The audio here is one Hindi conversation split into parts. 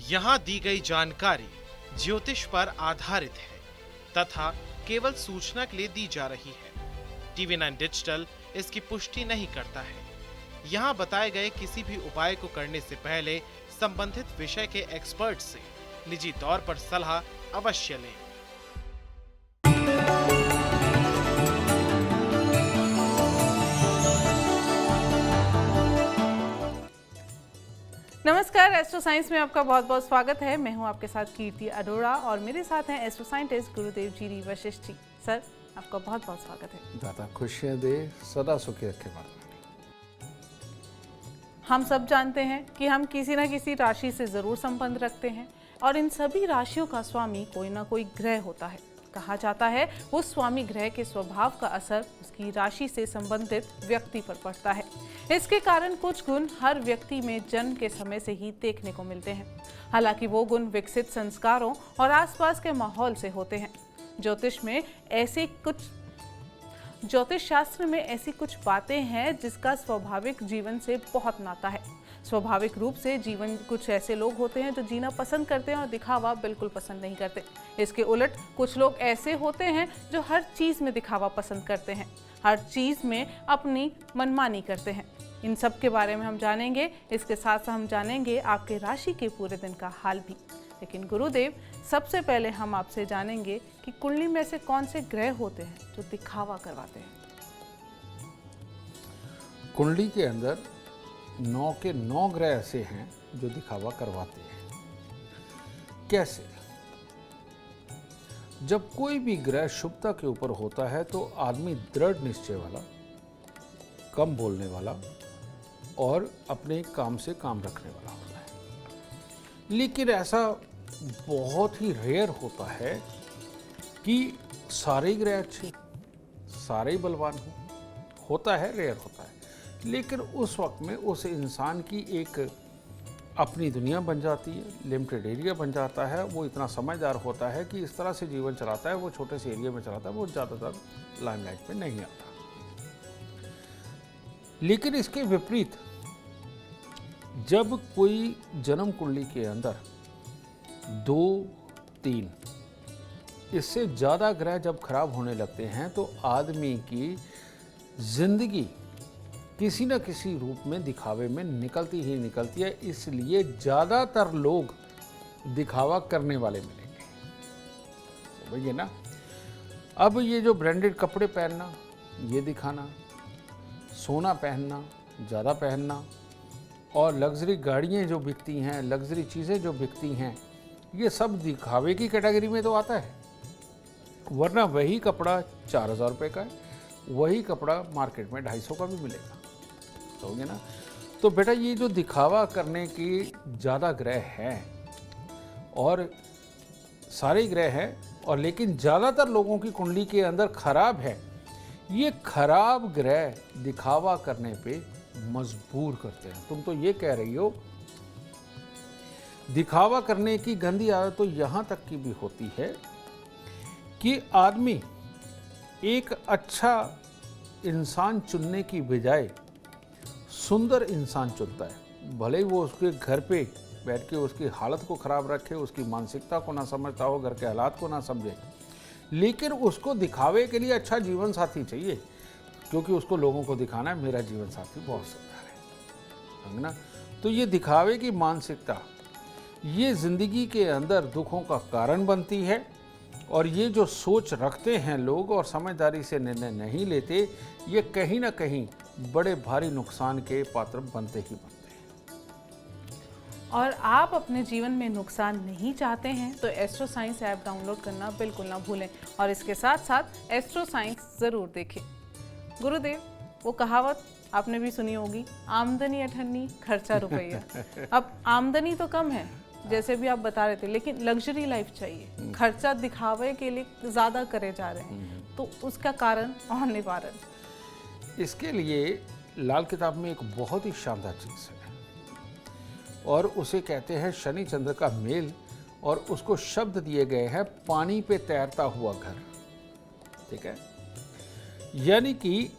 यहाँ दी गई जानकारी ज्योतिष पर आधारित है तथा केवल सूचना के लिए दी जा रही है। टीवी 9 डिजिटल इसकी पुष्टि नहीं करता है। यहाँ बताए गए किसी भी उपाय को करने से पहले संबंधित विषय के एक्सपर्ट से निजी तौर पर सलाह अवश्य लें। नमस्कार, एस्ट्रो साइंस में आपका बहुत बहुत स्वागत है। मैं हूं आपके साथ कीर्ति अरोड़ा और मेरे साथ हैं एस्ट्रो साइंटिस्ट गुरुदेव जी वशिष्ठ जी। सर, आपका बहुत बहुत स्वागत है। दाता खुशियाँ दे, सदा सुखी रखे माता। हम सब जानते हैं कि हम किसी न किसी राशि से जरूर संबंध रखते हैं और इन सभी राशियों का स्वामी कोई ना कोई ग्रह होता है। कहा जाता है उस स्वामी ग्रह के स्वभाव का असर उसकी राशि से संबंधित व्यक्ति पर पड़ता है। इसके कारण कुछ गुण हर व्यक्ति में जन्म के समय से ही देखने को मिलते हैं। हालांकि वो गुण विकसित संस्कारों और आसपास के माहौल से होते हैं। ज्योतिष शास्त्र में ऐसी कुछ बातें हैं जिसका स्वाभाविक जीवन से बहुत नाता है। स्वाभाविक रूप से जीवन कुछ ऐसे लोग होते हैं जो जीना पसंद करते हैं और दिखावा बिल्कुल पसंद नहीं करते। इसके उलट कुछ लोग ऐसे होते हैं जो हर चीज़ में दिखावा पसंद करते हैं, हर चीज़ में अपनी मनमानी करते हैं। इन सब के बारे में हम जानेंगे। इसके साथ साथ हम जानेंगे आपके राशि के पूरे दिन का हाल भी। लेकिन गुरुदेव, सबसे पहले हम आपसे जानेंगे कि कुंडली में ऐसे कौन से ग्रह होते हैं जो दिखावा करवाते हैं। कुंडली के अंदर 9 के 9 ग्रह ऐसे हैं जो दिखावा करवाते हैं। कैसे? जब कोई भी ग्रह शुभता के ऊपर होता है तो आदमी दृढ़ निश्चय वाला, कम बोलने वाला और अपने काम से काम रखने वाला होता है। लेकिन ऐसा बहुत ही रेयर होता है कि सारे ग्रह अच्छे, सारे ही बलवान होता है, रेयर होता है। लेकिन उस वक्त में उस इंसान की एक अपनी दुनिया बन जाती है, लिमिटेड एरिया बन जाता है। वो इतना समझदार होता है कि इस तरह से जीवन चलाता है, वो छोटे से एरिया में चलाता है, वो ज़्यादातर लाइमलाइट में नहीं आता। लेकिन इसके विपरीत जब कोई जन्म कुंडली के अंदर 2, 3 इससे ज़्यादा ग्रह जब खराब होने लगते हैं तो आदमी की जिंदगी किसी न किसी रूप में दिखावे में निकलती ही निकलती है। इसलिए ज़्यादातर लोग दिखावा करने वाले मिलेंगे, समझिए ना। अब ये जो ब्रांडेड कपड़े पहनना, ये दिखाना, सोना पहनना, ज़्यादा पहनना और लग्जरी गाड़ियाँ जो बिकती हैं, लग्जरी चीज़ें जो बिकती हैं, ये सब दिखावे की कैटेगरी में तो आता है। वरना वही कपड़ा 4000 रुपये का है, वही कपड़ा मार्केट में 250 का भी मिलेगा, समझे ना। तो बेटा, ये जो दिखावा करने की ज़्यादा ग्रह हैं और सारे ग्रह हैं, और लेकिन ज़्यादातर लोगों की कुंडली के अंदर खराब है। ये खराब ग्रह दिखावा करने पे मजबूर करते हैं। तुम तो ये कह रही हो दिखावा करने की गंदी आदत तो यहाँ तक की भी होती है कि आदमी एक अच्छा इंसान चुनने की बजाय सुंदर इंसान चुनता है। भले ही वो उसके घर पे बैठ के उसकी हालत को ख़राब रखे, उसकी मानसिकता को ना समझता हो, घर के हालात को ना समझे, लेकिन उसको दिखावे के लिए अच्छा जीवन साथी चाहिए, क्योंकि उसको लोगों को दिखाना है मेरा जीवन साथी बहुत सुंदर है, समझना। तो ये दिखावे की मानसिकता ये ज़िंदगी के अंदर दुखों का कारण बनती है। और ये जो सोच रखते हैं लोग और समझदारी से निर्णय नहीं लेते, ये कहीं ना कहीं बड़े भारी नुकसान के पात्र बनते ही बनते हैं। और आप अपने जीवन में नुकसान नहीं चाहते हैं तो एस्ट्रो साइंस ऐप डाउनलोड करना बिल्कुल ना भूलें और इसके साथ साथ एस्ट्रो साइंस ज़रूर देखें। गुरुदेव, वो कहावत आपने भी सुनी होगी, आमदनी अठन्नी खर्चा रुपया। अब आमदनी तो कम है जैसे भी आप बता रहे थे, लेकिन लग्जरी लाइफ चाहिए, खर्चा दिखावे के लिए ज़्यादा करे जा रहे हैं, तो उसका कारण और निवारण? इसके लिए लाल किताब में एक बहुत ही शानदार चीज़ है और उसे कहते हैं शनि चंद्र का मेल, और उसको शब्द दिए गए हैं पानी पे तैरता हुआ घर। ठीक है, यानी कि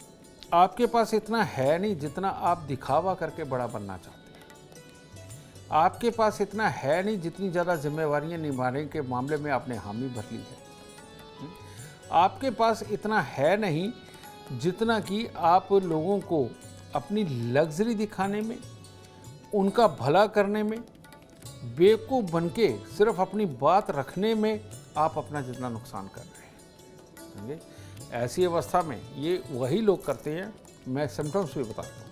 आपके पास इतना है नहीं जितना आप दिखावा करके बड़ा बनना चाहते हैं। आपके पास इतना है नहीं जितनी ज़्यादा जिम्मेवारियां निभाने के मामले में आपने हामी भर ली है। आपके पास इतना है नहीं जितना कि आप लोगों को अपनी लग्जरी दिखाने में, उनका भला करने में, बेवकूफ़ बन के सिर्फ अपनी बात रखने में आप अपना जितना नुकसान कर रहे हैं। समझे? ऐसी अवस्था में ये वही लोग करते हैं, मैं सिम्टम्स भी बताता हूँ,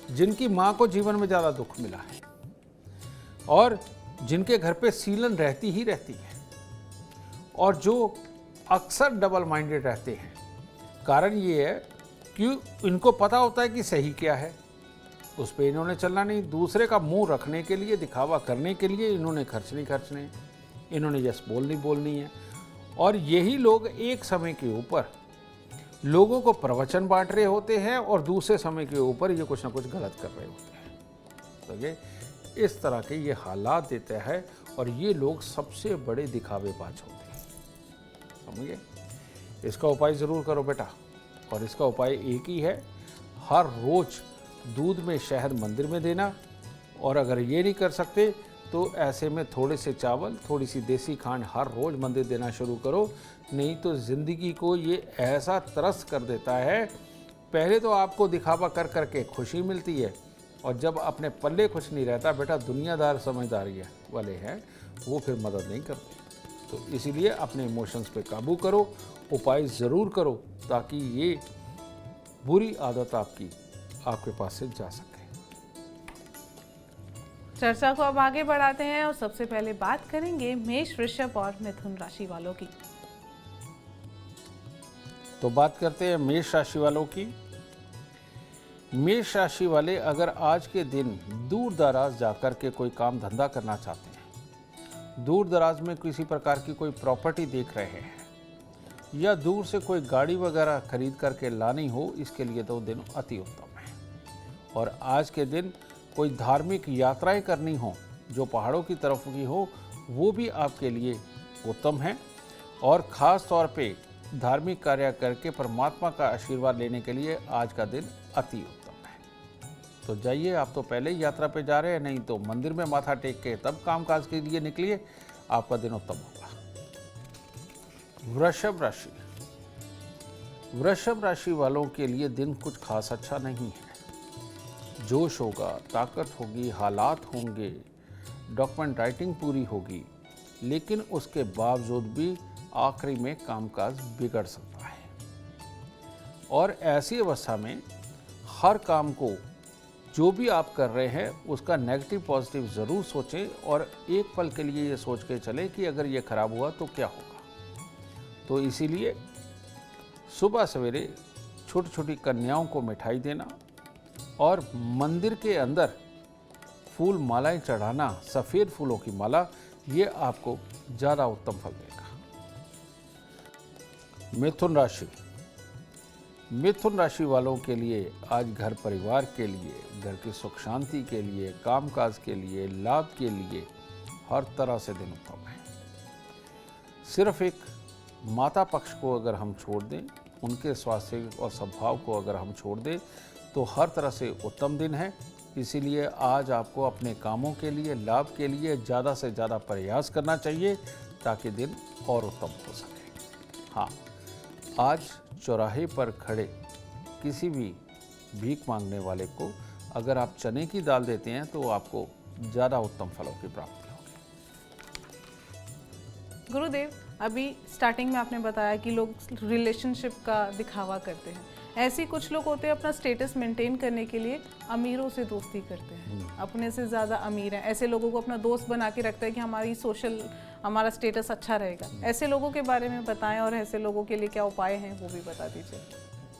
जिनकी माँ को जीवन में ज़्यादा दुख मिला है और जिनके घर पे सीलन रहती ही रहती है और जो अक्सर डबल माइंडेड रहते हैं। कारण ये है कि इनको पता होता है कि सही क्या है, उस पर इन्होंने चलना नहीं। दूसरे का मुंह रखने के लिए, दिखावा करने के लिए इन्होंने खर्च नहीं खर्चने, इन्होंने यस बोलनी है। और यही लोग एक समय के ऊपर लोगों को प्रवचन बांट रहे होते हैं और दूसरे समय के ऊपर ये कुछ ना कुछ गलत कर रहे होते हैं। तो ये इस तरह के ये हालात देते हैं और ये लोग सबसे बड़े दिखावेबाज होते हैं। समझिए? इसका उपाय ज़रूर करो बेटा, और इसका उपाय एक ही है, हर रोज़ दूध में शहद मंदिर में देना। और अगर ये नहीं कर सकते तो ऐसे में थोड़े से चावल, थोड़ी सी देसी खांड हर रोज़ मंदिर देना शुरू करो। नहीं तो ज़िंदगी को ये ऐसा त्रस्त कर देता है। पहले तो आपको दिखावा कर करके खुशी मिलती है, और जब अपने पल्ले कुछ नहीं रहता बेटा, दुनियादार समझदारी वाले हैं वो फिर मदद नहीं करते। तो इसीलिए अपने इमोशंस पे काबू करो, उपाय ज़रूर करो ताकि ये बुरी आदत आपके पास से जा सके। चर्चा को अब आगे बढ़ाते हैं और सबसे पहले बात करेंगे मेष, वृषभ और मिथुन राशि वालों की। तो बात करते हैं मेष राशि वालों की। मेष राशि वाले अगर आज के दिन दूर दराज जाकर के कोई काम धंधा करना चाहते हैं, दूर दराज में किसी प्रकार की कोई प्रॉपर्टी देख रहे हैं, या दूर से कोई गाड़ी वगैरह खरीद करके लानी हो, इसके लिए तो दिन अति उत्तम है। और आज के दिन कोई धार्मिक यात्राएं करनी हो जो पहाड़ों की तरफ की हो, वो भी आपके लिए उत्तम है। और ख़ास तौर पे धार्मिक कार्य करके परमात्मा का आशीर्वाद लेने के लिए आज का दिन अति उत्तम है। तो जाइए, आप तो पहले ही यात्रा पे जा रहे हैं, नहीं तो मंदिर में माथा टेक के तब कामकाज के लिए निकलिए, आपका दिन उत्तम होगा। वृषभ राशि। वृषभ राशि वालों के लिए दिन कुछ खास अच्छा नहीं है। जोश होगा, ताकत होगी, हालात होंगे, डॉक्यूमेंट राइटिंग पूरी होगी, लेकिन उसके बावजूद भी आखिरी में कामकाज बिगड़ सकता है। और ऐसी अवस्था में हर काम को जो भी आप कर रहे हैं उसका नेगेटिव पॉजिटिव ज़रूर सोचें, और एक पल के लिए ये सोच के चलें कि अगर ये खराब हुआ तो क्या होगा। तो इसीलिए सुबह सवेरे छोटी छोटी कन्याओं को मिठाई देना और मंदिर के अंदर फूल मालाएं चढ़ाना, सफ़ेद फूलों की माला, ये आपको ज़्यादा उत्तम फल देगा। मिथुन राशि। मिथुन राशि वालों के लिए आज घर परिवार के लिए, घर की सुख शांति के लिए, कामकाज के लिए, लाभ के लिए हर तरह से दिन उत्तम है। सिर्फ एक माता पक्ष को अगर हम छोड़ दें, उनके स्वास्थ्य और स्वभाव को अगर हम छोड़ दें, तो हर तरह से उत्तम दिन है। इसीलिए आज आपको अपने कामों के लिए, लाभ के लिए ज़्यादा से ज़्यादा प्रयास करना चाहिए ताकि दिन और उत्तम हो सके। हाँ, आज चौराहे पर खड़े किसी भी भीख मांगने वाले को अगर आप चने की दाल देते हैं तो आपको ज़्यादा उत्तम फलों की प्राप्ति होगी। गुरुदेव, अभी स्टार्टिंग में आपने बताया कि लोग रिलेशनशिप का दिखावा करते हैं। ऐसे कुछ लोग होते हैं अपना स्टेटस मेंटेन करने के लिए अमीरों से दोस्ती करते हैं, अपने से ज़्यादा अमीर हैं, ऐसे लोगों को अपना दोस्त बना के रखता है कि हमारा स्टेटस अच्छा रहेगा। ऐसे लोगों के बारे में बताएं और ऐसे लोगों के लिए क्या उपाय हैं वो भी बता दीजिए।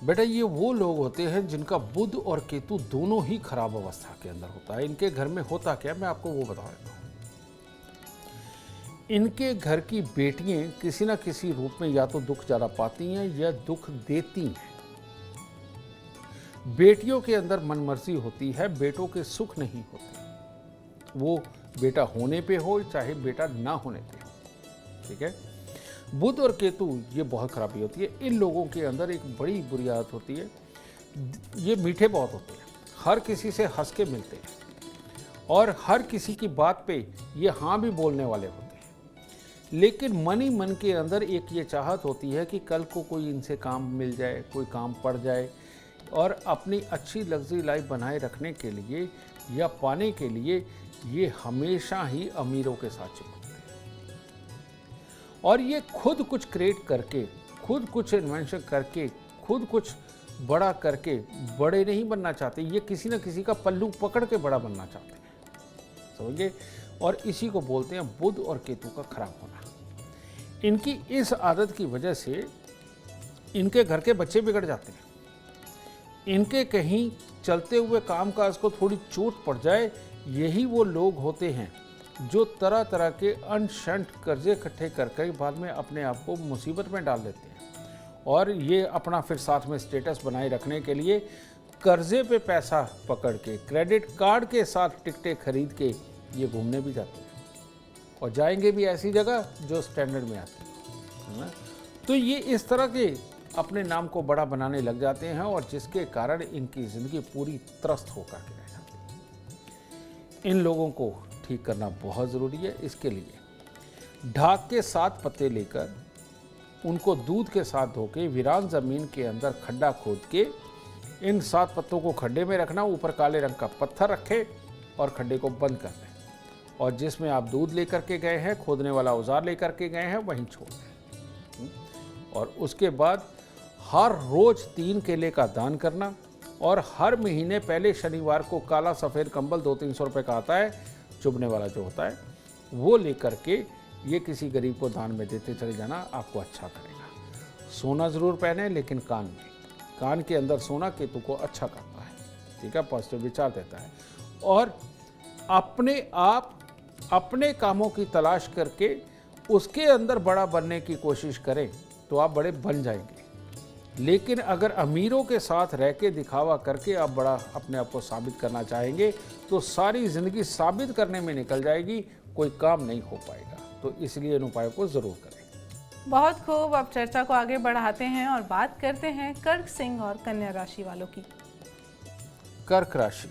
बेटा, ये वो लोग होते हैं जिनका बुध और केतु दोनों ही खराब अवस्था के अंदर होता है। इनके घर में होता क्या, मैं आपको वो बता देता हूँ। इनके घर की बेटियां किसी न किसी रूप में या तो दुख ज़्यादा पाती हैं या दुख देती हैं। बेटियों के अंदर मनमर्जी होती है, बेटों के सुख नहीं होते। वो बेटा होने पे हो चाहे बेटा ना होने पे हो, ठीक है। बुध और केतु ये बहुत खराबी होती है। इन लोगों के अंदर एक बड़ी बुरी आदत होती है, ये मीठे बहुत होते हैं, हर किसी से हंस के मिलते हैं और हर किसी की बात पे ये हाँ भी बोलने वाले होते हैं। लेकिन मन ही मन के अंदर एक ये चाहत होती है कि कल को कोई इनसे काम मिल जाए, कोई काम पड़ जाए, और अपनी अच्छी लग्जरी लाइफ बनाए रखने के लिए या पाने के लिए ये हमेशा ही अमीरों के साथ चिपकते हैं। और ये खुद कुछ क्रिएट करके, खुद कुछ इन्वेंशन करके, खुद कुछ बड़ा करके बड़े नहीं बनना चाहते, ये किसी न किसी का पल्लू पकड़ के बड़ा बनना चाहते हैं, समझे। और इसी को बोलते हैं बुध और केतु का खराब होना। इनकी इस आदत की वजह से इनके घर के बच्चे बिगड़ जाते हैं। इनके कहीं चलते हुए कामकाज को थोड़ी चोट पड़ जाए, यही वो लोग होते हैं जो तरह तरह के अनशंट कर्जे इकट्ठे करके बाद में अपने आप को मुसीबत में डाल देते हैं। और ये अपना फिर साथ में स्टेटस बनाए रखने के लिए कर्जे पे पैसा पकड़ के, क्रेडिट कार्ड के साथ टिकटें खरीद के ये घूमने भी जाते हैं, और जाएंगे भी ऐसी जगह जो स्टैंडर्ड में आती है ना। तो ये इस तरह के अपने नाम को बड़ा बनाने लग जाते हैं, और जिसके कारण इनकी ज़िंदगी पूरी त्रस्त होकर के रह जाती है। इन लोगों को ठीक करना बहुत ज़रूरी है। इसके लिए ढाक के 7 पत्ते लेकर उनको दूध के साथ धो के वीरान ज़मीन के अंदर खड्डा खोद के इन 7 पत्तों को खड्डे में रखना, ऊपर काले रंग का पत्थर रखे और खड्डे को बंद कर दें, और जिसमें आप दूध लेकर के गए हैं, खोदने वाला औजार लेकर के गए हैं, वहीं छोड़ दें। और उसके बाद हर रोज़ 3 केले का दान करना, और हर महीने पहले शनिवार को काला सफ़ेद कंबल 200-300 रुपये का आता है, चुभने वाला जो होता है, वो लेकर के ये किसी गरीब को दान में देते चले जाना, आपको अच्छा करेगा। सोना ज़रूर पहने, लेकिन कान के अंदर सोना केतु को अच्छा करता है, ठीक है, पॉजिटिव विचार देता है। और अपने आप अपने कामों की तलाश करके उसके अंदर बड़ा बनने की कोशिश करें तो आप बड़े बन जाएंगे। लेकिन अगर अमीरों के साथ रह के दिखावा करके आप बड़ा अपने आप को साबित करना चाहेंगे तो सारी ज़िंदगी साबित करने में निकल जाएगी, कोई काम नहीं हो पाएगा। तो इसलिए इन उपायों को ज़रूर करें। बहुत खूब। अब चर्चा को आगे बढ़ाते हैं और बात करते हैं कर्क, सिंह और कन्या राशि वालों की। कर्क राशि।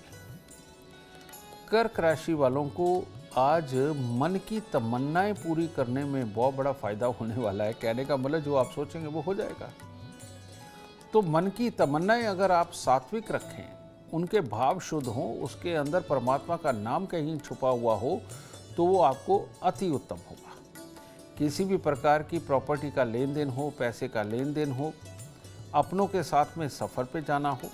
कर्क राशि वालों को आज मन की तमन्नाएं पूरी करने में बहुत बड़ा फायदा होने वाला है। कहने का मतलब जो आप सोचेंगे वो हो जाएगा। तो मन की तमन्नाएं अगर आप सात्विक रखें, उनके भाव शुद्ध हों, उसके अंदर परमात्मा का नाम कहीं छुपा हुआ हो, तो वो आपको अति उत्तम होगा। किसी भी प्रकार की प्रॉपर्टी का लेन देन हो, पैसे का लेन देन हो, अपनों के साथ में सफ़र पे जाना हो,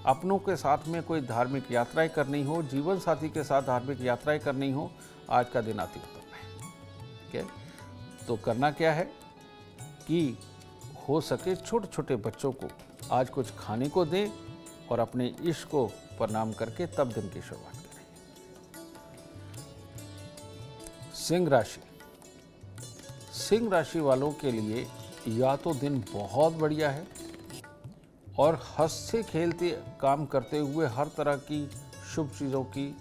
अपनों के साथ में कोई धार्मिक यात्राएं करनी हो, जीवन साथी के साथ धार्मिक यात्राएं करनी हो, आज का दिन अति उत्तम है। ठीक है, तो करना क्या है कि हो सके छोटे छोटे बच्चों को आज कुछ खाने को दें और अपने इष्ट को प्रणाम करके तब दिन की शुरुआत करें। सिंह राशि। सिंह राशि वालों के लिए या तो दिन बहुत बढ़िया है और हंसते खेलते काम करते हुए हर तरह की शुभ चीज़ों की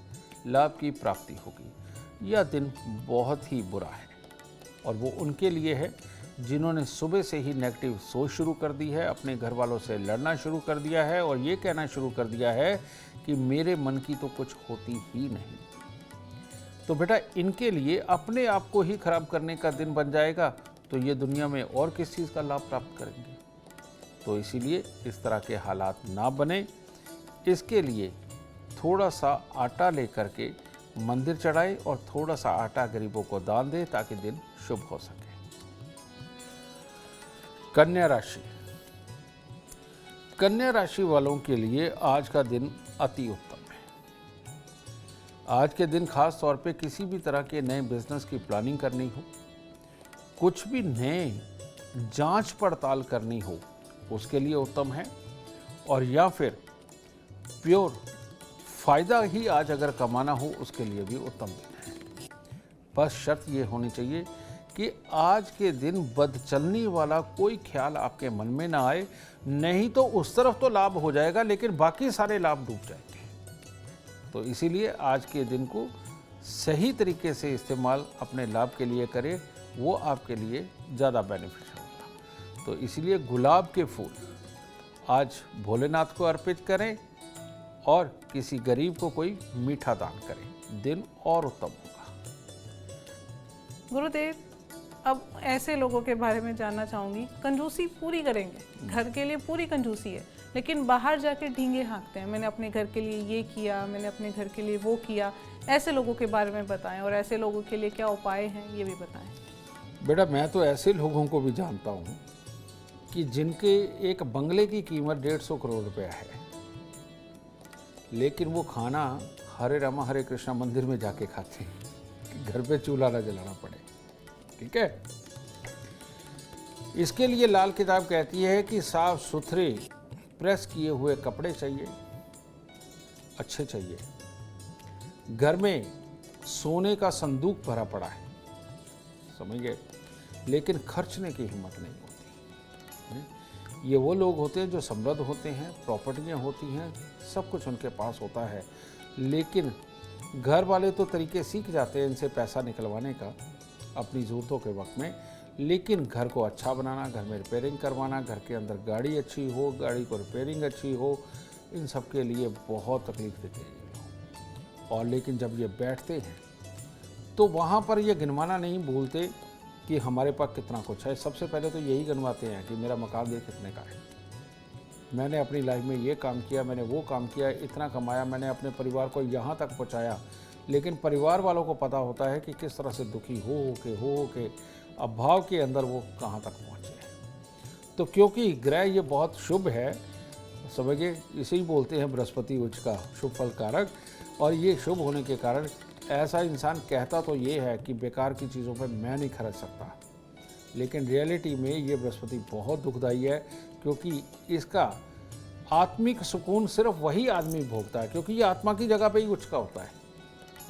लाभ की प्राप्ति होगी, या दिन बहुत ही बुरा है और वो उनके लिए है जिन्होंने सुबह से ही नेगेटिव सोच शुरू कर दी है, अपने घर वालों से लड़ना शुरू कर दिया है और ये कहना शुरू कर दिया है कि मेरे मन की तो कुछ होती ही नहीं। तो बेटा इनके लिए अपने आप को ही खराब करने का दिन बन जाएगा, तो ये दुनिया में और किस चीज़ का लाभ प्राप्त करेंगे। तो इसीलिए इस तरह के हालात ना बने, इसके लिए थोड़ा सा आटा लेकर के मंदिर चढ़ाए और थोड़ा सा आटा गरीबों को दान दे ताकि दिन शुभ हो सके। कन्या राशि। कन्या राशि वालों के लिए आज का दिन अति उत्तम है। आज के दिन खास तौर पे किसी भी तरह के नए बिजनेस की प्लानिंग करनी हो, कुछ भी नए जांच पड़ताल करनी हो, उसके लिए उत्तम है। और या फिर प्योर फायदा ही आज अगर कमाना हो उसके लिए भी उत्तम दिन है। बस शर्त ये होनी चाहिए कि आज के दिन बदचलनी वाला कोई ख्याल आपके मन में ना आए, नहीं तो उस तरफ तो लाभ हो जाएगा लेकिन बाकी सारे लाभ डूब जाएंगे। तो इसीलिए आज के दिन को सही तरीके से इस्तेमाल अपने लाभ के लिए करें, वो आपके लिए ज़्यादा बेनिफिशियल होगा। तो इसीलिए गुलाब के फूल आज भोलेनाथ को अर्पित करें और किसी गरीब को कोई मीठा दान करें, दिन और उत्तम होगा। गुरुदेव, अब ऐसे लोगों के बारे में जानना चाहूँगी, कंजूसी पूरी करेंगे, घर के लिए पूरी कंजूसी है, लेकिन बाहर जाके ढींगे हाँकते हैं, मैंने अपने घर के लिए ये किया, मैंने अपने घर के लिए वो किया। ऐसे लोगों के बारे में बताएं और ऐसे लोगों के लिए क्या उपाय हैं ये भी बताएं। बेटा, मैं तो ऐसे लोगों को भी जानता हूँ कि जिनके एक बंगले की कीमत 150 करोड़ रुपया है, लेकिन वो खाना हरे रामा हरे कृष्णा मंदिर में जाके खाते हैं कि घर पे चूल्हा ना जलाना पड़े। ठीक है, इसके लिए लाल किताब कहती है कि साफ सुथरे प्रेस किए हुए कपड़े चाहिए, अच्छे चाहिए। घर में सोने का संदूक भरा पड़ा है, समझ गए, लेकिन खर्चने की हिम्मत नहीं होती। ये वो लोग होते हैं जो समृद्ध होते हैं, प्रॉपर्टियां होती हैं, सब कुछ उनके पास होता है, लेकिन घर वाले तो तरीके सीख जाते हैं इनसे पैसा निकलवाने का अपनी ज़रूरतों के वक्त में, लेकिन घर को अच्छा बनाना, घर में रिपेयरिंग करवाना, घर के अंदर गाड़ी अच्छी हो, गाड़ी को रिपेयरिंग अच्छी हो, इन सब के लिए बहुत तकलीफ देते हैं ये लोग। और लेकिन जब ये बैठते हैं तो वहाँ पर ये गिनवाना नहीं भूलते कि हमारे पास कितना कुछ है। सबसे पहले तो यही गिनवाते हैं कि मेरा मकान देख कितने का है, मैंने अपनी लाइफ में ये काम किया, मैंने वो काम किया, इतना कमाया, मैंने अपने परिवार को यहाँ तक पहुँचाया। लेकिन परिवार वालों को पता होता है कि किस तरह से दुखी हो के अभाव के अंदर वो कहाँ तक पहुँचे हैं। तो क्योंकि ग्रह ये बहुत शुभ है, समझिए, इसे ही बोलते हैं बृहस्पति उच्च का शुभ फल कारक, और ये शुभ होने के कारण ऐसा इंसान कहता तो ये है कि बेकार की चीज़ों पर मैं नहीं खर्च सकता, लेकिन रियलिटी में ये बृहस्पति बहुत दुखदाई है, क्योंकि इसका आत्मिक सुकून सिर्फ वही आदमी भोगता है, क्योंकि ये आत्मा की जगह पे ही उच्च का होता है,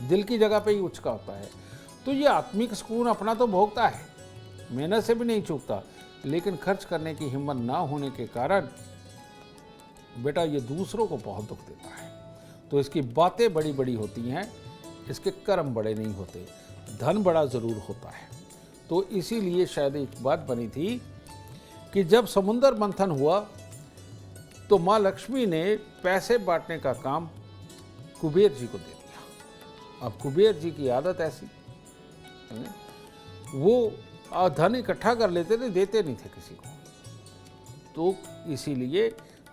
दिल की जगह पे ही उच्च का होता है। तो ये आत्मिक सुकून अपना तो भोगता है, मेहनत से भी नहीं चूकता, लेकिन खर्च करने की हिम्मत ना होने के कारण बेटा ये दूसरों को बहुत दुख देता है। तो इसकी बातें बड़ी बड़ी होती हैं, इसके कर्म बड़े नहीं होते, धन बड़ा ज़रूर होता है। तो इसीलिए शायद एक बात बनी थी कि जब समुद्र मंथन हुआ तो माँ लक्ष्मी ने पैसे बांटने का काम कुबेर जी को दे दिया। अब कुबेर जी की आदत ऐसी, वो धन इकट्ठा कर लेते थे, देते नहीं थे किसी को। तो इसीलिए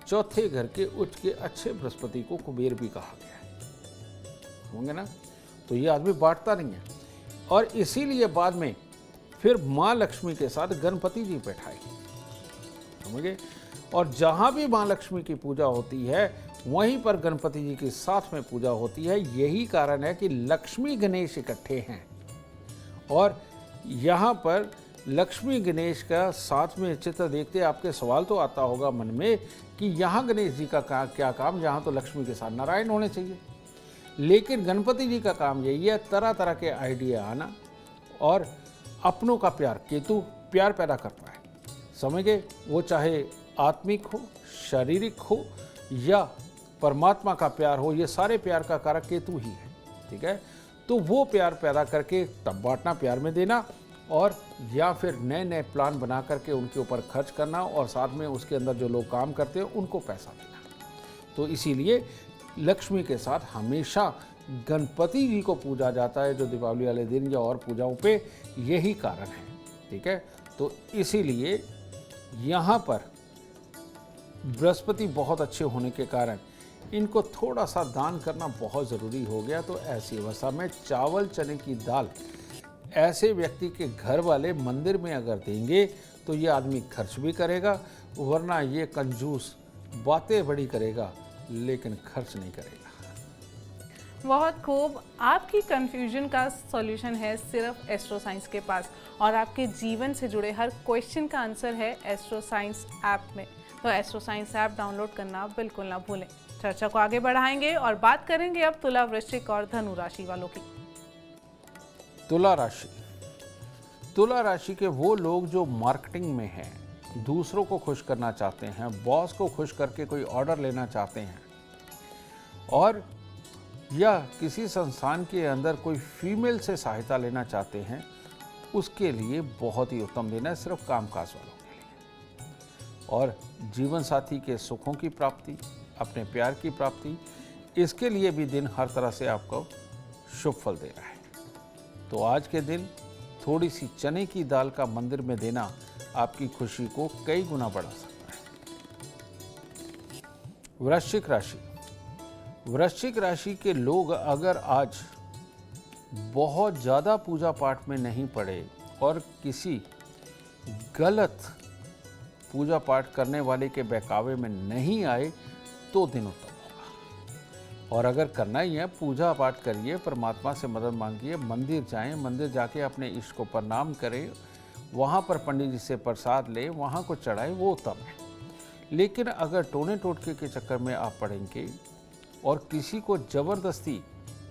चौथे घर के उच्च के अच्छे बृहस्पति को कुबेर भी कहा गया है, होंगे ना। तो ये आदमी बांटता नहीं है, और इसीलिए बाद में फिर माँ लक्ष्मी के साथ गणपति जी बैठाए, समझे। और जहाँ भी माँ लक्ष्मी की पूजा होती है वहीं पर गणपति जी के साथ में पूजा होती है। यही कारण है कि लक्ष्मी गणेश इकट्ठे हैं, और यहाँ पर लक्ष्मी गणेश का साथ में चित्र देखते आपके सवाल तो आता होगा मन में कि यहाँ गणेश जी का क्या काम, यहाँ तो लक्ष्मी के साथ नारायण होने चाहिए। लेकिन गणपति जी का काम यही है, तरह तरह के आइडिया आना, और अपनों का प्यार, केतु प्यार पैदा करता है, समझ गए। वो चाहे आत्मिक हो, शारीरिक हो, या परमात्मा का प्यार हो, ये सारे प्यार का कारक केतु ही है, ठीक है। तो वो प्यार पैदा करके तब बांटना, प्यार में देना, और या फिर नए नए प्लान बना करके उनके ऊपर खर्च करना, और साथ में उसके अंदर जो लोग काम करते हैं उनको पैसा देना। तो इसीलिए लक्ष्मी के साथ हमेशा गणपति जी को पूजा जाता है, जो दीपावली वाले दिन या और पूजाओं पे, यही कारण है, ठीक है। तो इसीलिए यहाँ पर बृहस्पति बहुत अच्छे होने के कारण इनको थोड़ा सा दान करना बहुत ज़रूरी हो गया। तो ऐसी अवस्था में चावल चने की दाल ऐसे व्यक्ति के घर वाले मंदिर में अगर देंगे तो ये आदमी खर्च भी करेगा, वरना ये कंजूस बातें बड़ी करेगा लेकिन खर्च नहीं करेगा। बहुत खूब। आपकी कंफ्यूजन का सॉल्यूशन है सिर्फ एस्ट्रो साइंस के पास, और आपके जीवन से जुड़े हर क्वेश्चन का आंसर है एस्ट्रो साइंस ऐप में। तो एस्ट्रो साइंस ऐप डाउनलोड करना बिल्कुल ना भूलें। चर्चा को आगे बढ़ाएंगे और बात करेंगे अब तुला, वृश्चिक और धनु राशि वालों की। तुला राशि, तुला राशि के वो लोग जो मार्केटिंग में हैं, दूसरों को खुश करना चाहते हैं, बॉस को खुश करके कोई ऑर्डर लेना चाहते हैं, और या किसी संस्थान के अंदर कोई फीमेल से सहायता लेना चाहते हैं, उसके लिए बहुत ही उत्तम दिन है, सिर्फ कामकाज वालों के लिए। और जीवन साथी के सुखों की प्राप्ति, अपने प्यार की प्राप्ति, इसके लिए भी दिन हर तरह से आपको शुभ फल दे रहा है। तो आज के दिन थोड़ी सी चने की दाल का मंदिर में देना आपकी खुशी को कई गुना बढ़ा सकता है। वृश्चिक राशि। वृश्चिक राशि के लोग अगर आज बहुत ज़्यादा पूजा पाठ में नहीं पड़े और किसी गलत पूजा पाठ करने वाले के बहकावे में नहीं आए तो दिन उत्तम होगा। और अगर करना ही है, पूजा पाठ करिए, परमात्मा से मदद मांगिए, मंदिर जाएं, मंदिर जाके अपने इष्ट को प्रणाम करें, वहाँ पर पंडित जी से प्रसाद लें, वहाँ को चढ़ाएं, वो उत्तम है। लेकिन अगर टोने टोटके के चक्कर में आप पड़ेंगे और किसी को ज़बरदस्ती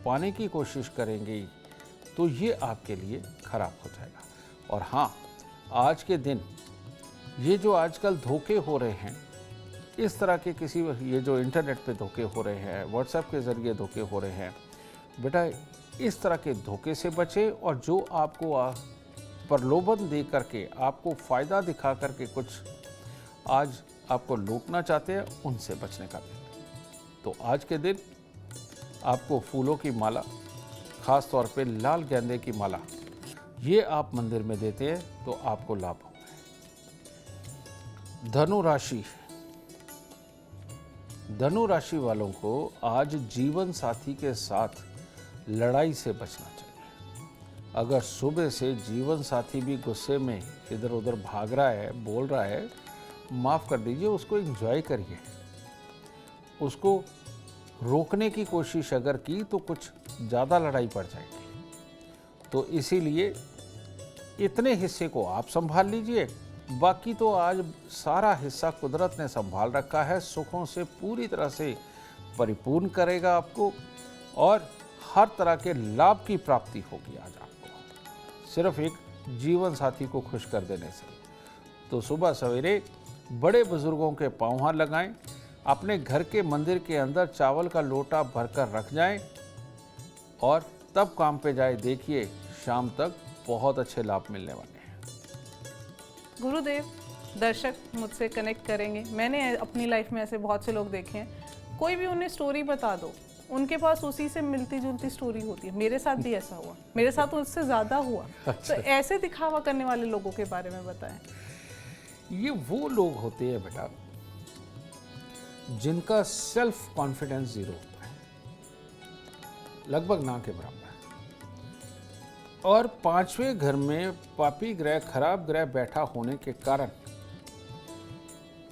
पाने की कोशिश करेंगे तो ये आपके लिए खराब हो जाएगा। और हाँ, आज के दिन ये जो आजकल धोखे हो रहे हैं, इस तरह के किसी, ये जो इंटरनेट पे धोखे हो रहे हैं, व्हाट्सएप के ज़रिए धोखे हो रहे हैं, बेटा इस तरह के धोखे से बचें। और जो आपको प्रलोभन दे करके, आपको फ़ायदा दिखा करके कुछ आज आपको लूटना चाहते हैं, उनसे बचने का दिन। तो आज के दिन आपको फूलों की माला, ख़ास तौर पे लाल गेंदे की माला, ये आप मंदिर में देते हैं तो आपको लाभ होगा। धनु राशि। धनु राशि वालों को आज जीवन साथी के साथ लड़ाई से बचना चाहिए। अगर सुबह से जीवन साथी भी गुस्से में इधर उधर भाग रहा है, बोल रहा है, माफ़ कर दीजिए, उसको एंजॉय करिए। उसको रोकने की कोशिश अगर की तो कुछ ज़्यादा लड़ाई पड़ जाएगी। तो इसीलिए इतने हिस्से को आप संभाल लीजिए, बाकी तो आज सारा हिस्सा कुदरत ने संभाल रखा है, सुखों से पूरी तरह से परिपूर्ण करेगा आपको और हर तरह के लाभ की प्राप्ति होगी आज आपको, सिर्फ एक जीवन साथी को खुश कर देने से। तो सुबह सवेरे बड़े बुजुर्गों के पाँव हाथ लगाएं, अपने घर के मंदिर के अंदर चावल का लोटा भरकर रख जाएं और तब काम पे जाए। देखिए शाम तक बहुत अच्छे लाभ मिलने वाले हैं। गुरुदेव, दर्शक मुझसे कनेक्ट करेंगे, मैंने अपनी लाइफ में ऐसे बहुत से लोग देखे हैं, कोई भी उन्हें स्टोरी बता दो, उनके पास उसी से मिलती जुलती स्टोरी होती है। मेरे साथ भी ऐसा हुआ, मेरे साथ उससे ज़्यादा हुआ। अच्छा। तो ऐसे दिखावा करने वाले लोगों के बारे में बताएं। ये वो लोग होते हैं बेटा जिनका सेल्फ कॉन्फिडेंस जीरो होता है, लगभग ना के बराबर। और पांचवें घर में पापी ग्रह, खराब ग्रह बैठा होने के कारण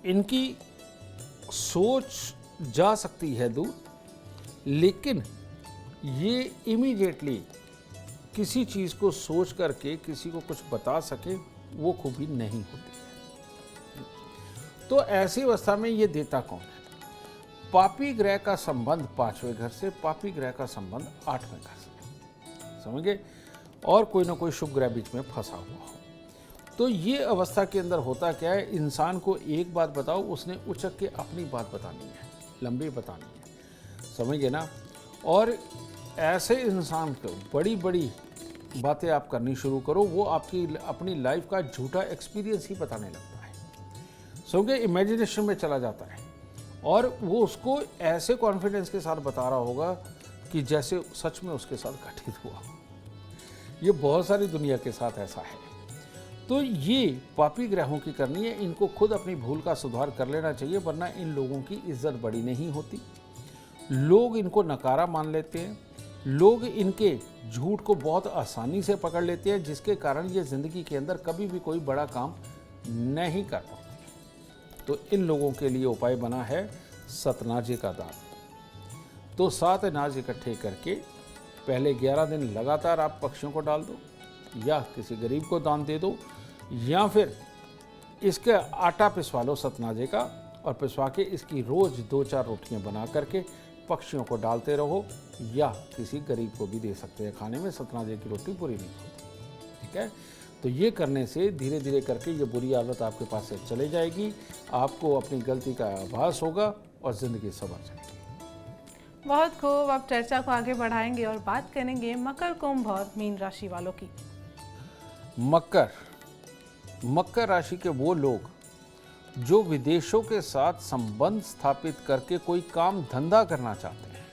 इनकी सोच जा सकती है दूर, लेकिन ये इमीडिएटली किसी चीज़ को सोच करके किसी को कुछ बता सके, वो खूबी नहीं होती है। तो ऐसी अवस्था में ये देता कौन है? पापी ग्रह का संबंध पांचवें घर से, पापी ग्रह का संबंध आठवें घर से, समझ गए? और कोई ना कोई शुभ ग्रह बीच में फंसा हुआ हो। तो ये अवस्था के अंदर होता क्या है, इंसान को एक बात बताओ, उसने उचक के अपनी बात बतानी है, लंबी बतानी है, समझ गए ना? और ऐसे इंसान को बड़ी बड़ी बातें आप करनी शुरू करो, वो आपकी अपनी लाइफ का झूठा एक्सपीरियंस ही बताने लगता है, समझ गए? इमेजिनेशन में चला जाता है और वो उसको ऐसे कॉन्फिडेंस के साथ बता रहा होगा कि जैसे सच में उसके साथ घटित हुआ। ये बहुत सारी दुनिया के साथ ऐसा है। तो ये पापी ग्रहों की करनी है, इनको खुद अपनी भूल का सुधार कर लेना चाहिए, वरना इन लोगों की इज्जत बड़ी नहीं होती। लोग इनको नकारा मान लेते हैं, लोग इनके झूठ को बहुत आसानी से पकड़ लेते हैं, जिसके कारण ये ज़िंदगी के अंदर कभी भी कोई बड़ा काम नहीं कर पाते। तो इन लोगों के लिए उपाय बना है सतनाजे का दान। तो 7 अनाज इकट्ठे करके पहले 11 दिन लगातार आप पक्षियों को डाल दो, या किसी गरीब को दान दे दो, या फिर इसके आटा पिसवा लो सतनाजे का, और पिसवा के इसकी रोज़ 2-4 रोटियां बना करके पक्षियों को डालते रहो, या किसी गरीब को भी दे सकते हैं खाने में। सतनाजे की रोटी बुरी नहीं होती, ठीक है? तो ये करने से धीरे धीरे करके ये बुरी आदत आपके पास से चले जाएगी, आपको अपनी गलती का आभास होगा और ज़िंदगी संवर जाएगी। बहुत खूब, आप चर्चा को आगे बढ़ाएंगे और बात करेंगे मकर, कुंभ और मीन राशि वालों की। मकर राशि के वो लोग जो विदेशों के साथ संबंध स्थापित करके कोई काम धंधा करना चाहते हैं,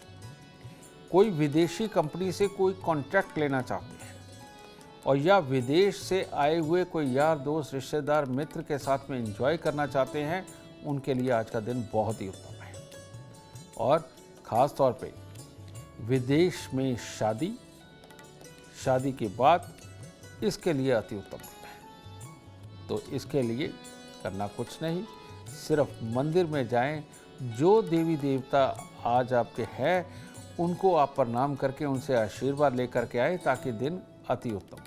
कोई विदेशी कंपनी से कोई कॉन्ट्रैक्ट लेना चाहते हैं और या विदेश से आए हुए कोई यार दोस्त रिश्तेदार मित्र के साथ में एंजॉय करना चाहते हैं, उनके लिए आज का दिन बहुत ही उत्तम है। और ख़ास तौर पे विदेश में शादी के बाद इसके लिए अति उत्तम दिन है। तो इसके लिए करना कुछ नहीं, सिर्फ मंदिर में जाएं, जो देवी देवता आज आपके हैं उनको आप प्रणाम करके उनसे आशीर्वाद लेकर के आए ताकि दिन अति उत्तम हो।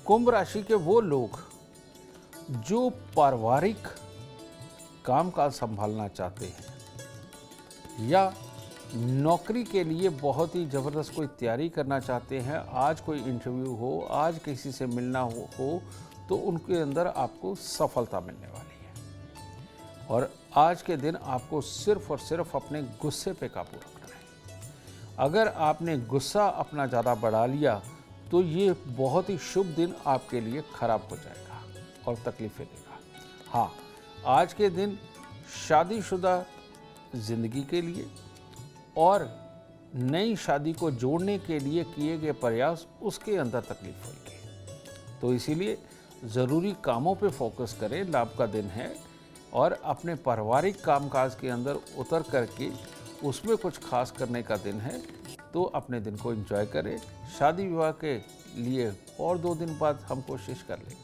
कुंभ राशि के वो लोग जो पारिवारिक कामकाज संभालना चाहते हैं या नौकरी के लिए बहुत ही ज़बरदस्त कोई तैयारी करना चाहते हैं, आज कोई इंटरव्यू हो, आज किसी से मिलना हो तो उनके अंदर आपको सफलता मिलने वाली है। और आज के दिन आपको सिर्फ और सिर्फ अपने गुस्से पे काबू रखना है। अगर आपने गुस्सा अपना ज़्यादा बढ़ा लिया तो ये बहुत ही शुभ दिन आपके लिए खराब हो जाएगा और तकलीफ़ें देगा। हाँ, आज के दिन शादीशुदा ज़िंदगी के लिए और नई शादी को जोड़ने के लिए किए गए प्रयास उसके अंदर तकलीफ होगी। तो इसीलिए ज़रूरी कामों पे फोकस करें, लाभ का दिन है। और अपने पारिवारिक कामकाज के अंदर उतर करके उसमें कुछ खास करने का दिन है, तो अपने दिन को एंजॉय करें। शादी विवाह के लिए और 2 दिन बाद हम कोशिश कर लेंगे।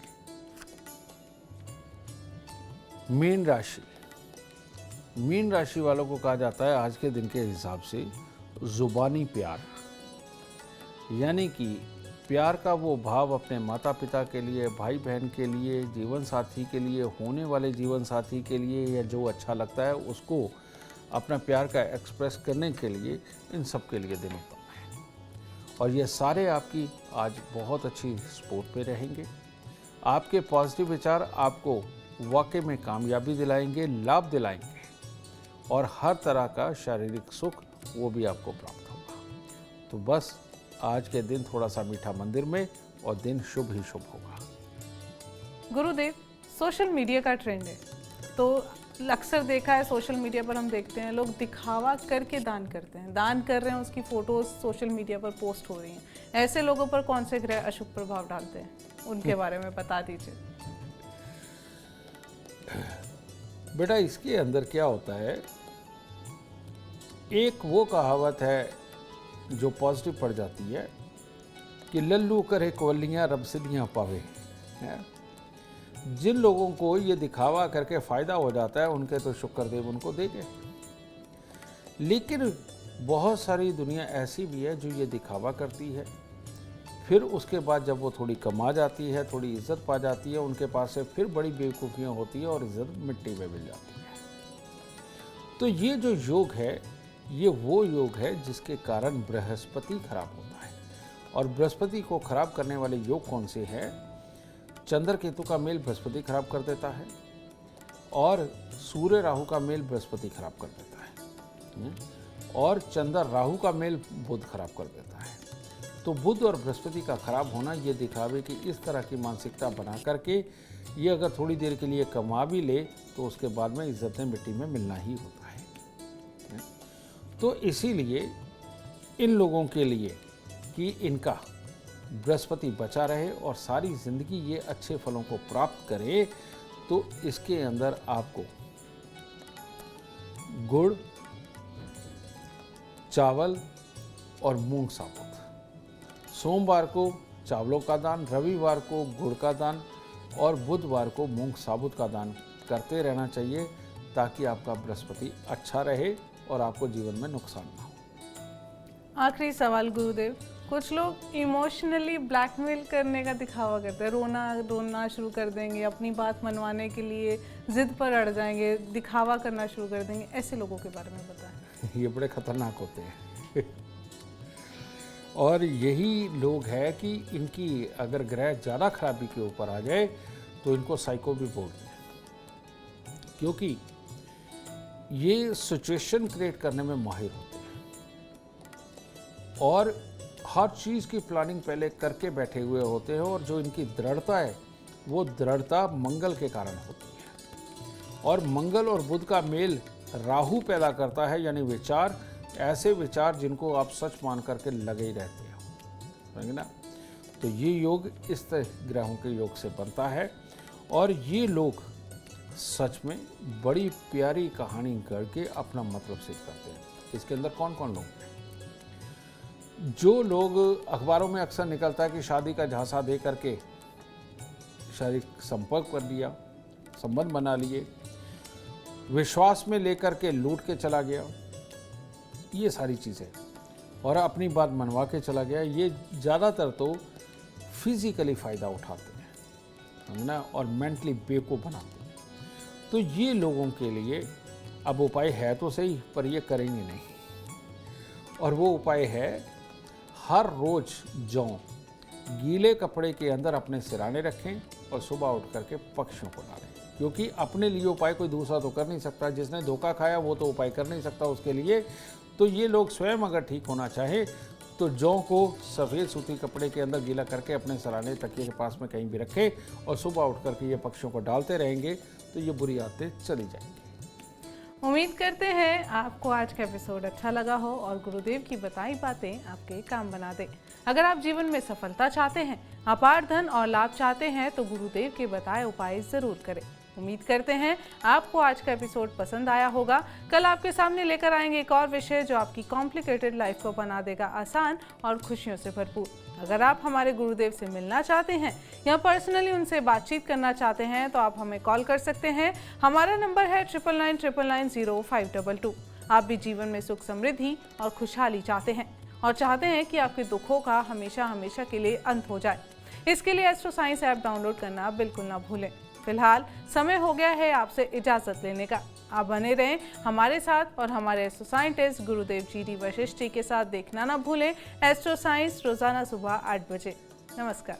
मीन राशि वालों को कहा जाता है आज के दिन के हिसाब से जुबानी प्यार, यानी कि प्यार का वो भाव अपने माता पिता के लिए, भाई बहन के लिए, जीवन साथी के लिए, होने वाले जीवन साथी के लिए, या जो अच्छा लगता है उसको अपना प्यार का एक्सप्रेस करने के लिए, इन सब के लिए दिन उत्तम है। और ये सारे आपकी आज बहुत अच्छी स्पोर्ट पे रहेंगे। आपके पॉजिटिव विचार आपको वाकई में कामयाबी दिलाएंगे, लाभ दिलाएंगे और हर तरह का शारीरिक सुख वो भी आपको प्राप्त होगा। तो बस आज के दिन थोड़ा सा मीठा मंदिर में और दिन शुभ ही शुभ होगा। गुरुदेव, सोशल मीडिया का ट्रेंड है, तो अक्सर देखा है सोशल मीडिया पर हम देखते हैं लोग दिखावा करके दान करते हैं, दान कर रहे हैं, उसकी फ़ोटोज़ सोशल मीडिया पर पोस्ट हो रही हैं। ऐसे लोगों पर कौन से ग्रह अशुभ प्रभाव डालते हैं, उनके बारे में बता दीजिए। बेटा, इसके अंदर क्या होता है, एक वो कहावत है जो पॉजिटिव पड़ जाती है कि लल्लू करे कवलियाँ रबसिलियाँ पावे। जिन लोगों को ये दिखावा करके फ़ायदा हो जाता है उनके तो शुक्रदेव उनको देंगे, लेकिन बहुत सारी दुनिया ऐसी भी है जो ये दिखावा करती है, फिर उसके बाद जब वो थोड़ी कमा जाती है, थोड़ी इज्जत पा जाती है, उनके पास से फिर बड़ी बेवकूफ़ियाँ होती है और इज्जत मिट्टी में मिल जाती है। तो ये जो योग है, ये वो योग है जिसके कारण बृहस्पति खराब होता है। और बृहस्पति को खराब करने वाले योग कौन से हैं? चंद्र केतु का मेल बृहस्पति खराब कर देता है और सूर्य राहु का मेल बृहस्पति खराब कर देता है और चंद्र राहु का मेल बुध खराब कर देता है। तो बुध और बृहस्पति का खराब होना ये दिखावे कि इस तरह की मानसिकता बना करके ये अगर थोड़ी देर के लिए कमा भी ले तो उसके बाद में इज्जतें मिट्टी में मिलना ही होता है। तो इसीलिए इन लोगों के लिए कि इनका बृहस्पति बचा रहे और सारी ज़िंदगी ये अच्छे फलों को प्राप्त करे, तो इसके अंदर आपको गुड़, चावल और मूंग साबुत, सोमवार को चावलों का दान, रविवार को गुड़ का दान और बुधवार को मूंग साबुत का दान करते रहना चाहिए, ताकि आपका बृहस्पति अच्छा रहे और आपको जीवन में नुकसान ना हो। आखिरी सवाल गुरुदेव, कुछ लोग इमोशनली ब्लैकमेल करने का दिखावा करते हैं, रोना शुरू कर देंगे, अपनी बात मनवाने के लिए जिद पर अड़ जाएंगे, दिखावा करना शुरू कर देंगे, ऐसे लोगों के बारे में बताएं। ये बड़े खतरनाक होते हैं और यही लोग हैं कि इनकी अगर ग्रह ज़्यादा खराबी के ऊपर आ जाए तो इनको साइको भी बोलते हैं, क्योंकि ये सिचुएशन क्रिएट करने में माहिर होते हैं और हर चीज़ की प्लानिंग पहले करके बैठे हुए होते हैं। और जो इनकी दृढ़ता है वो दृढ़ता मंगल के कारण होती है और मंगल और बुध का मेल राहु पैदा करता है, यानी विचार, ऐसे विचार जिनको आप सच मान करके लगे ही रहते हो, समझे ना। तो ये योग इस तरह ग्रहों के योग से बनता है और ये लोग सच में बड़ी प्यारी कहानी गढ़ के अपना मतलब सिद्ध करते हैं। इसके अंदर कौन कौन लोग हैं? जो लोग अखबारों में अक्सर निकलता है कि शादी का झांसा दे करके शारीरिक संपर्क कर लिया, संबंध बना लिए, विश्वास में लेकर के लूट के चला गया, ये सारी चीज़ें, और अपनी बात मनवा के चला गया, ये ज़्यादातर तो फिजिकली फ़ायदा उठाते हैं, है ना, और मेंटली बेवकूफ़ बनाते हैं। तो ये लोगों के लिए अब उपाय है तो सही, पर ये करेंगे नहीं। और वो उपाय है, हर रोज़ जौ गीले कपड़े के अंदर अपने सिराने रखें और सुबह उठ करके पक्षियों को डालें। क्योंकि अपने लिए उपाय कोई दूसरा तो कर नहीं सकता, जिसने धोखा खाया वो तो उपाय कर नहीं सकता उसके लिए। तो ये लोग स्वयं अगर ठीक होना चाहे तो जौ को सफ़ेद सूती कपड़े के अंदर गीला करके अपने सराने तकिए के पास में कहीं भी रखें और सुबह उठ करके ये पक्षियों को डालते रहेंगे तो ये बुरी आदतें चली जाएंगी। उम्मीद करते हैं आपको आज का एपिसोड अच्छा लगा हो और गुरुदेव की बताई बातें आपके काम बना दे। अगर आप जीवन में सफलता चाहते हैं, अपार धन और लाभ चाहते हैं तो गुरुदेव के बताए उपाय ज़रूर करें। उम्मीद करते हैं आपको आज का एपिसोड पसंद आया होगा। कल आपके सामने लेकर आएंगे एक और विषय जो आपकी कॉम्प्लिकेटेड लाइफ को बना देगा आसान और खुशियों से भरपूर। अगर आप हमारे गुरुदेव से मिलना चाहते हैं या पर्सनली उनसे बातचीत करना चाहते हैं तो आप हमें कॉल कर सकते हैं। हमारा नंबर है 9999900522। आप भी जीवन में सुख, समृद्धि और खुशहाली चाहते हैं और चाहते हैं कि आपके दुखों का हमेशा हमेशा के लिए अंत हो जाए। इसके लिए एस्ट्रो साइंस ऐप डाउनलोड करना बिल्कुल ना भूलें। फिलहाल समय हो गया है आपसे इजाज़त लेने का। आप बने रहें हमारे साथ और हमारे एस्ट्रो साइंटिस्ट गुरुदेव जी वशिष्ठ जी के साथ देखना ना भूलें एस्ट्रो साइंस रोजाना सुबह 8 बजे। नमस्कार।